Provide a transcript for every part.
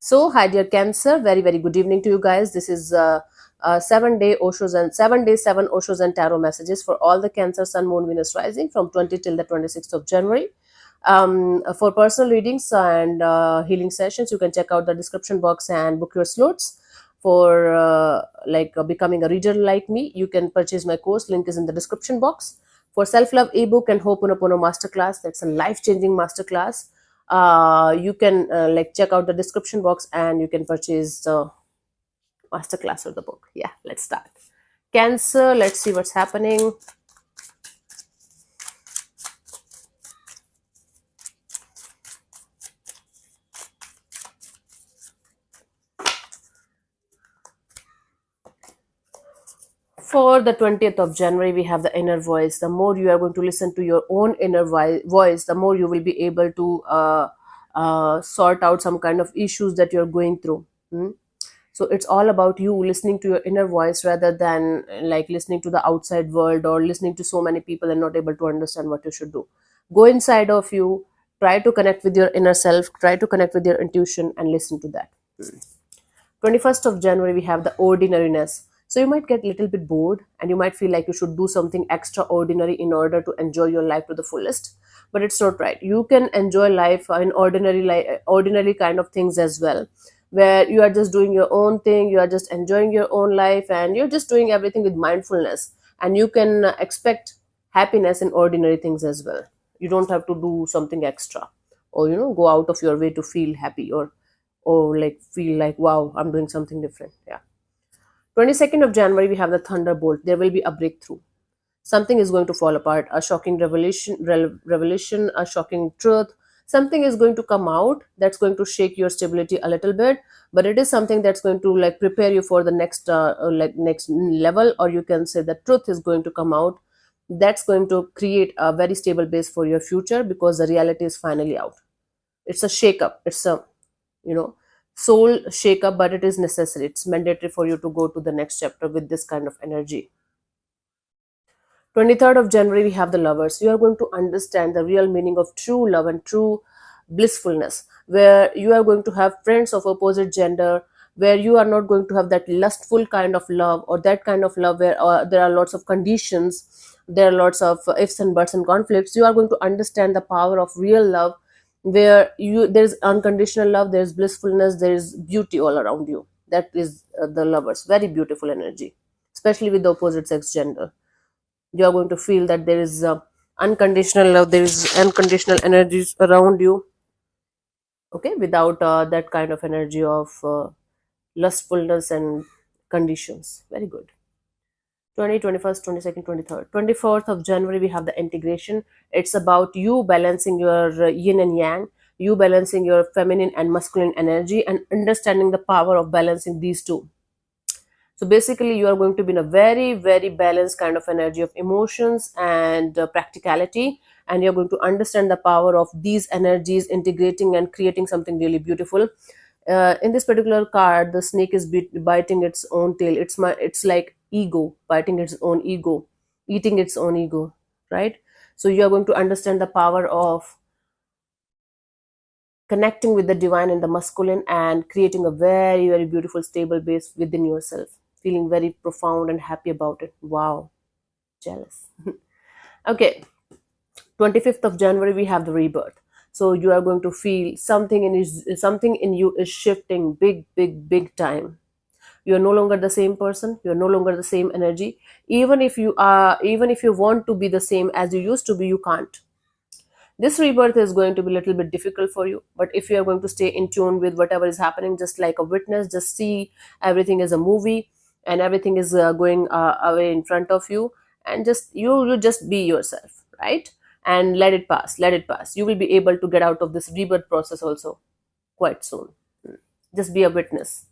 So, hi dear Cancer, very very good evening to you guys. This is 7 day Oshos and 7 day 7 Oshos and tarot messages for all the Cancer Sun Moon Venus rising from 20 till the 26th of January. For personal readings and healing sessions, you can check out the description box and book your slots. For becoming a reader like me, you can purchase my course. Link is in the description box. For self love ebook and Ho'oponopono masterclass, that's a life changing masterclass. You can check out the description box and you can purchase the masterclass or the book. Yeah, let's start. Cancer, let's see what's happening. For the 20th of January, we have the inner voice. The more you are going to listen to your own inner voice, the more you will be able to sort out some kind of issues that you're going through. Hmm? So it's all about you listening to your inner voice rather than like listening to the outside world or listening to so many people and not able to understand what you should do. Go inside of you, try to connect with your inner self, try to connect with your intuition and listen to that. 21st of January, we have the ordinariness. So you might get a little bit bored and you might feel like you should do something extraordinary in order to enjoy your life to the fullest. But it's not right. You can enjoy life in ordinary kind of things as well, where you are just doing your own thing, you are just enjoying your own life, and you're just doing everything with mindfulness. And you can expect happiness in ordinary things as well. You don't have to do something extra or go out of your way to feel happy or like feel like wow, I'm doing something different. Yeah. 22nd of January, we have the thunderbolt. There will be a breakthrough. Something is going to fall apart, a shocking revelation, a shocking truth. Something is going to come out that's going to shake your stability a little bit, but it is something that's going to like prepare you for the next level, or you can say the truth is going to come out that's going to create a very stable base for your future because the reality is finally out. It's a shake up. It's a you know soul shake up, but it is necessary. It's mandatory for you to go to the next chapter with this kind of energy. 23rd of January, we have the lovers. You are going to understand the real meaning of true love and true blissfulness, where you are going to have friends of opposite gender, where you are not going to have that lustful kind of love or that kind of love where there are lots of conditions, there are lots of ifs and buts and conflicts. You are going to understand the power of real love, where there's unconditional love, there's blissfulness, there's beauty all around you. That is the lovers. Very beautiful energy, especially with the opposite sex gender. You are going to feel that there is unconditional love, there is unconditional energies around you, okay, without that kind of energy of lustfulness and conditions. Very good. 21st, 22nd, 23rd, 24th of January, we have the integration. It's about you balancing your yin and yang, you balancing your feminine and masculine energy and understanding the power of balancing these two. So basically, you are going to be in a very, very balanced kind of energy of emotions and practicality. And you're going to understand the power of these energies integrating and creating something really beautiful. In this particular card, the snake is biting its own tail. It's like ego biting its own ego, eating its own ego, right? So you are going to understand the power of connecting with the divine and the masculine and creating a very very beautiful stable base within yourself, feeling very profound and happy about it. Wow, jealous. Okay. 25th of January, we have the rebirth. So you are going to feel something in you is shifting big big time. You are no longer the same person, you are no longer the same energy. Even if you want to be the same as you used to be, you can't. This rebirth is going to be a little bit difficult for you, but if you are going to stay in tune with whatever is happening, just like a witness, just see everything as a movie and everything is going away in front of you, and just you just be yourself, right? And let it pass. You will be able to get out of this rebirth process also quite soon. Just be a witness.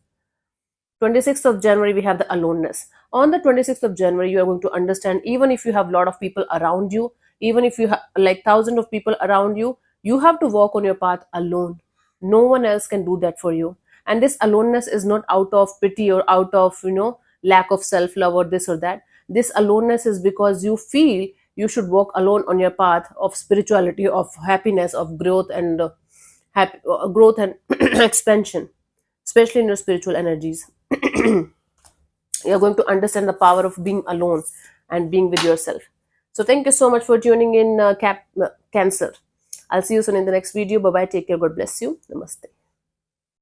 26th of January, we have the aloneness. On the 26th of January, you are going to understand, even if you have a lot of people around you, even if you have like thousands of people around you, you have to walk on your path alone. No one else can do that for you. And this aloneness is not out of pity or out of, lack of self love or this or that. This aloneness is because you feel you should walk alone on your path of spirituality, of happiness, of growth and growth and expansion. especially in your spiritual energies. You're going to understand the power of being alone and being with yourself. So thank you so much for tuning in, Cancer. I'll see you soon in the next video. Bye bye. Take care. God bless you. Namaste.